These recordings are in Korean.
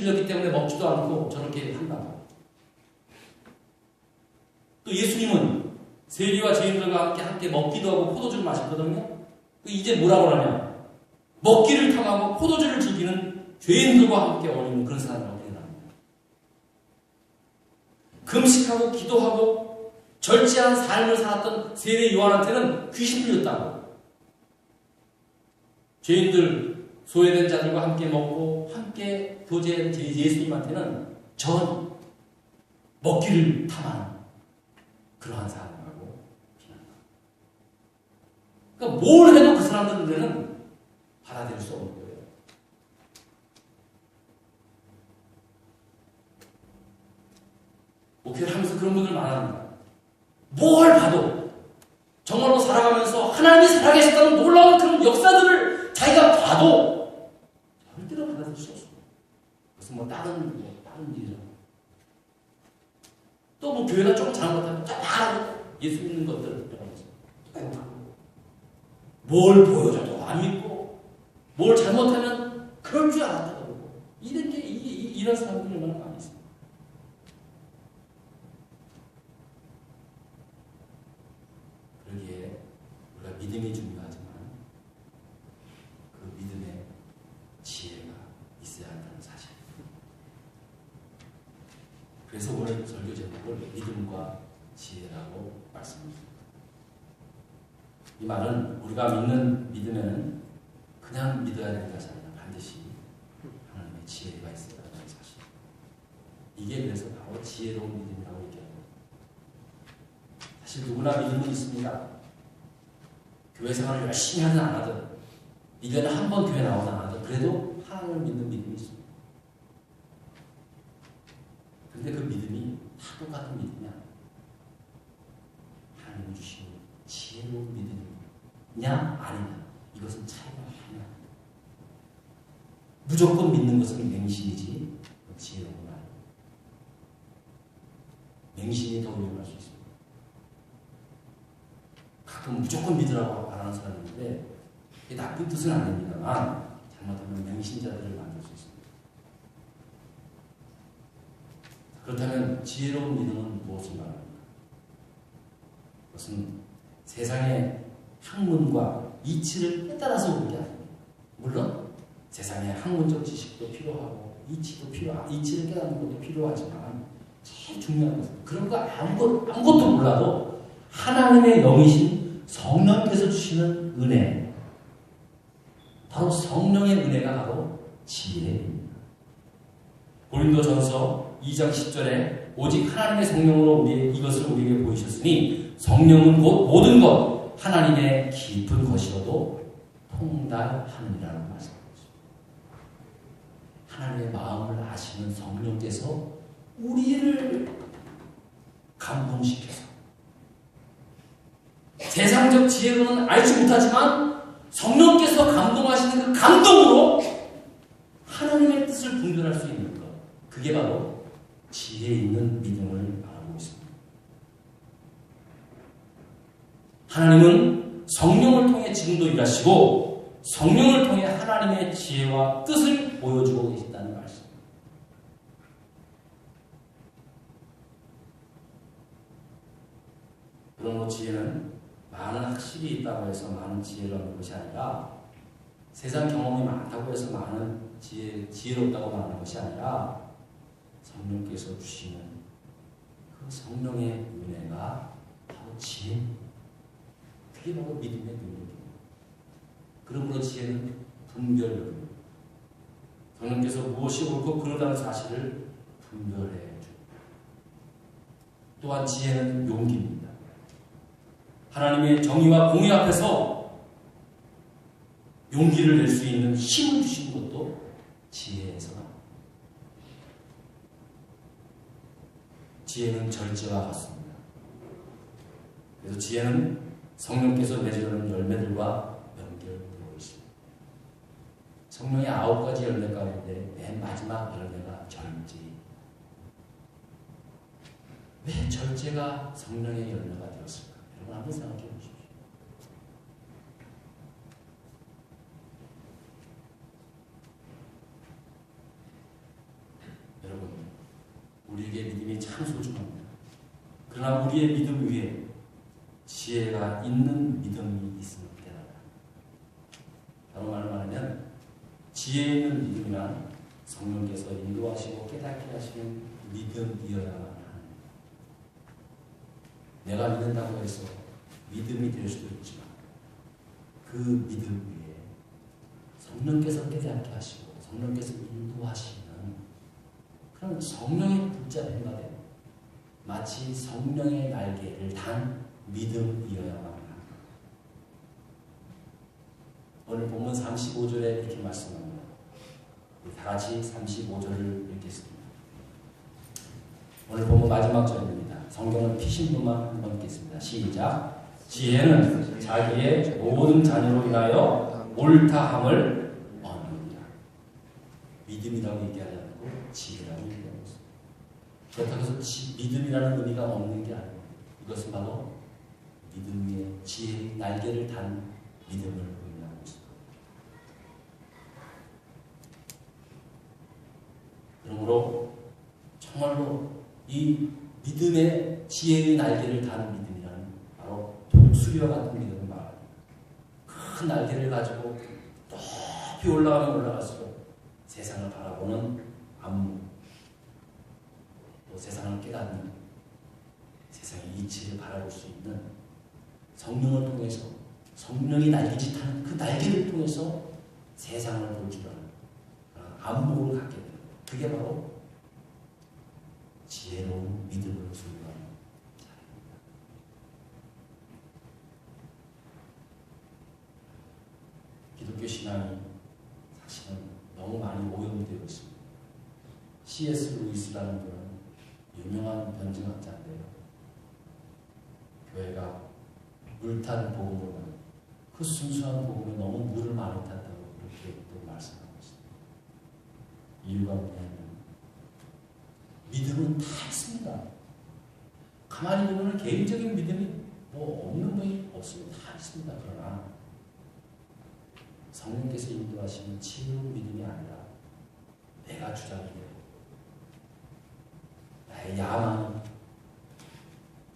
렸기 때문에 먹지도 않고 저렇게 한다고. 또 예수님은 세리와 죄인들과 함께 먹기도 하고 포도주를 마셨거든요. 이제 뭐라고 하냐? 먹기를 탐하고 포도주를 즐기는 죄인들과 함께 어울리는 그런 사람이라고 얘기합니다. 금식하고 기도하고 절제한 삶을 살았던 세례 요한한테는 귀신 들렸다고. 죄인들, 소외된 자들과 함께 먹고 함께 교제한 예수님한테는 전 먹기를 탐하는 그러한 사람이라고 비난합니다. 그러니까 뭘 해도 그 사람들 눈에는 받아들일 수 없는 거예요. 목회를 하면서 그런 분들 많습니다. 뭘 봐도 정말로 살아가면서 하나님이 살아계셨다는 놀라운 그런 역사들을 자기가 봐도 절대로 받아들일 수 없어요. 그래서 다른 일이죠. 또 교회가 조금 잘못하면 다 예수 믿는 것들 뭘 보여줘도 안 믿고 뭘 잘못하면 그럴 줄 알았다고 그러고 이런 사람들이 얼마나 많이 있습니다. 그러기에 우리가 믿음이 중요하지만 그 믿음의 지혜가 있어야 한다는 사실. 그래서 오늘 설교 제목을 믿음과 지혜라고 말씀드립니다. 이 말은 우리가 믿는 믿음에는 그냥 믿어야 되는 것이 아니라 반드시 하나님의 지혜가 있어야 한다는 사실. 이게 그래서 바로 지혜로운 믿음이라고 얘기합니다. 사실 누구나 믿음은 있습니다. 교회 생활을 열심히 하든 안 하든 1년에 한 번 교회 나오든 안 하든 그래도 하나님을 믿는 믿음이 있습니다. 그런데 그 믿음이 다 똑같은 믿음이 아니에요. 하나님이 주신 지혜로운 믿음이냐 아니냐 이것은 차이가 많이 납니다. 무조건 믿는 것은 맹신이지 지혜로운 건 아니에요. 맹신이 더 위험할 수 있습니다. 가끔 무조건 믿으라고 말하는 사람이 있는데 이게 나쁜 뜻은 아닙니다만 잘못하면 맹신자들을 만들 수 있습니다. 그렇다면 지혜로운 믿음은 무엇을 말합니까? 그것은 세상의 학문과 이치를 깨달아서 오는 게 아닙니다. 물론 세상의 학문적 지식도 필요하고 이치도 필요하고 이치를 깨닫는 것도 필요하지만 제일 중요한 것은 그런 거 아무것도 몰라도 하나님의 영이신 성령께서 주시는 은혜, 바로 성령의 은혜가 바로 지혜입니다. 고린도전서 2장 10절에 오직 하나님의 성령으로 이것을 우리에게 보이셨으니 성령은 곧 모든 것 하나님의 깊은 것이어도 통달하느니라는 말씀입니다. 하나님의 마음을 아시는 성령께서 우리를 감동시켜서 세상적 지혜로는 알지 못하지만 성령께서 감동하시는 그 감동으로 하나님의 뜻을 분별할 수 있는 것, 그게 바로 지혜 있는 믿음을 말하고 있습니다. 하나님은 성령을 통해 지금도 일하시고 성령을 통해 하나님의 지혜와 뜻을 보여주고 계신다는 말씀입니다. 그러므로 지혜는 많은 학식이 있다고 해서 많은 지혜를 얻는 것이 아니라 세상 경험이 많다고 해서 많은 지혜롭다고 말하는 것이 아니라 성령께서 주시는 그 성령의 은혜가 바로 지혜입니다. 그게 바로 믿음의 능력입니다. 그러므로 지혜는 분별력입니다. 성령께서 무엇이 옳고 그르다는 사실을 분별해 줍니다. 또한 지혜는 용기입니다. 하나님의 정의와 공의 앞에서 용기를 낼 수 있는 힘을 주신 것도 지혜에서 나옵니다. 지혜는 절제와 같습니다. 그래서 지혜는 성령께서 맺으려는 열매들과 연결되어 있습니다. 성령의 9가지 열매 가운데 맨 마지막 열매가 절제. 왜 절제가 성령의 열매가 되었을까? 여러분 한번 생각해 보십시오. 우리에게 믿음이 참 소중합니다. 그러나 우리의 믿음 위에 지혜가 있는 믿음이 있으면 되나요? 다른 말로 말하면 지혜 있는 믿음이란 성령께서 인도하시고 깨닫게 하시는 믿음이어야만 합니다. 내가 믿는다고 해서 믿음이 될 수도 있지만 그 믿음 위에 성령께서 깨닫게 하시고 성령께서 인도하시는 그런 성령의 붙잡은 행가되고 마치 성령의 날개를 단 믿음이어야만 합니다. 오늘 본문 35절에 이렇게 말씀합니다. 우리 다 같이 35절을 읽겠습니다. 오늘 본문 마지막 절입니다. 성경은 피신 분만 한번 읽겠습니다. 시작. 지혜는 자기의 모든 자녀로 인하여 옳다함을 얻느니라. 믿음이라고 얘기하지 않고 지혜라고 얘기하고 있습니다. 그렇다고 해서 믿음이라는 의미가 없는 게 아니에요. 이것은 바로 믿음 위에 지혜의 날개를 단 믿음을 의미하고 있습니다. 그러므로 정말로 이 믿음의 지혜의 날개를 단 믿음이라는 바로 독수리와 같은 믿음을 말합니다. 큰 날개를 가지고 높이 올라가면 올라갈수록 세상을 바라보는 안목, 또 세상을 깨닫는 세상의 이치를 바라볼 수 있는 성령을 통해서 성령이 날개짓하는 그 날개를 통해서 세상을 볼 줄 아는 안목을 갖게 되는 그게 바로 지혜로운 믿음을 소유하는 자입니다. 기독교 신앙이 사실은 너무 많이 오염되어 있습니다. C.S. 루이스라는 분은 유명한 변증학자인데요. 교회가 물탄 복음으로는 그 순수한 복음에 너무 물을 많이 탔다고 그렇게 또 말씀하고 있습니다. 이유가 뭐냐면 믿음은 다 있습니다. 가만히 보면 개인적인 믿음이 뭐 없는 분이 없습니다. 다 있습니다. 그러나 성령께서 인도하시는 지혜로운 믿음이 아니라 내가 주장하기로 나의 야망,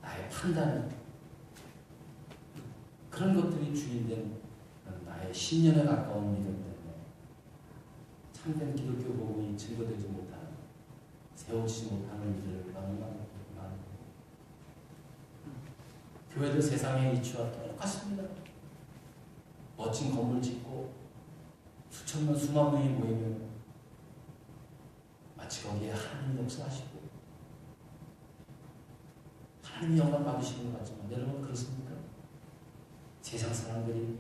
나의 판단 그런 것들이 주인된 나의 신념에 가까운 믿음 때문에 참된 기독교 복음이 증거되지 못하는 세워지지 못하는 일들을 너무나 교회도 세상의 이치와 똑같습니다. 멋진 건물 짓고 수천만 수만 명이 모이면 마치 거기에 하나님이 역사하시고 하나님이 영광 받으시는 것 같지만 여러분 그렇습니까? 세상 사람들이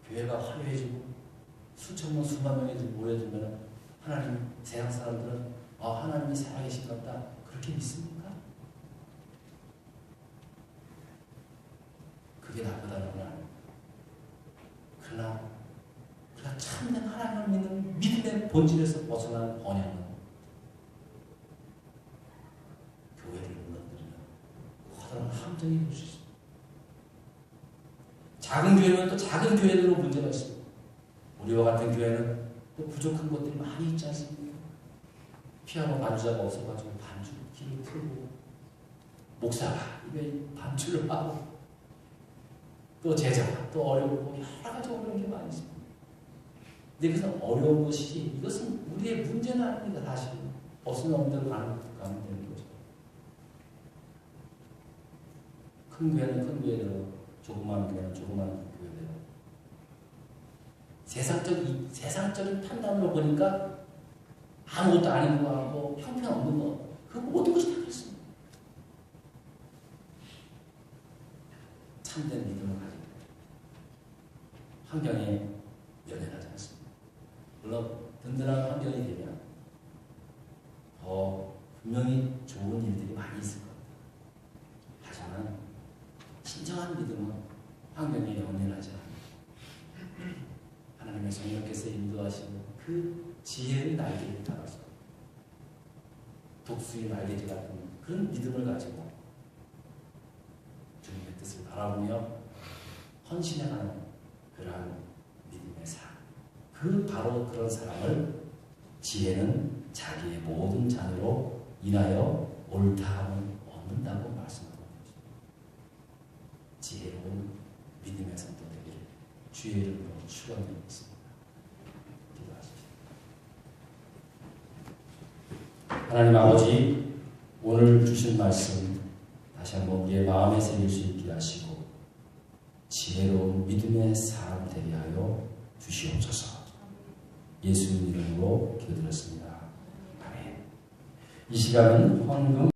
교회가 화려해지고 수천만 수만 명이 모여들면 하나님 세상 사람들은 하나님이 살아계신 것 같다 그렇게 믿습니까? 그게 나쁘다는 건 아닙니다. 그러나 우리가 참된 하나님을 믿는 믿음의 본질에서 벗어난 번영은 교회를 무너뜨리는 커다란 함정이 될 수 있습니다. 작은 교회는 또 작은 교회대로 문제가 있습니다. 우리와 같은 교회는 또 부족한 것들이 많이 있지 않습니까? 피아노 반주자가 없어가지고 반주기를 틀고 목사가 입에 반주를 하고 또 제자가 또 어려우고 여러 가지 어려운 게 많이 있습니다. 근데 그것은 어려운 것이지 이것은 우리의 문제는 아닙니다. 다시 벗어나는 대로 가면 되는 거죠. 큰 교회는 큰 교회대로 조그마한 교회는 조그마한 교회대로 세상적인 판단으로 보니까 아무것도 아닌 거 하고 형편없는 거 그 모든 것이 다 그렇습니다. 참된 믿음을 가지고 환경에 연연하지 않습니다. 물론 든든한 환경이 되면 더 분명히 좋은 일들이 많이 있을 겁니다. 하지만 진정한 믿음은 환경에 연연하지 않습니다. 하나님의 성령께서 인도하시는 그 지혜의 날개를 따라서 독수리 날개지 같은 그런 믿음을 가지고 주님의 뜻을 바라보며 헌신해가는 그러한 믿음의 삶. 바로 그런 사람을 지혜는 자기의 모든 자녀로 인하여 옳다함은 얻는다고 말씀하고 있습니다. 지혜로운 믿음의 성도 되기를 주의 이름으로 축원드리겠습니다. 기도하십시오. 하나님 아버지, 오늘 주신 말씀 다시 한번 우리의 마음에 새길 수 있게 하시고 지혜로운 믿음의 사람 되게 하여 주시옵소서. 예수님 이름으로 기도드렸습니다. 아멘. 이 시간은 헌금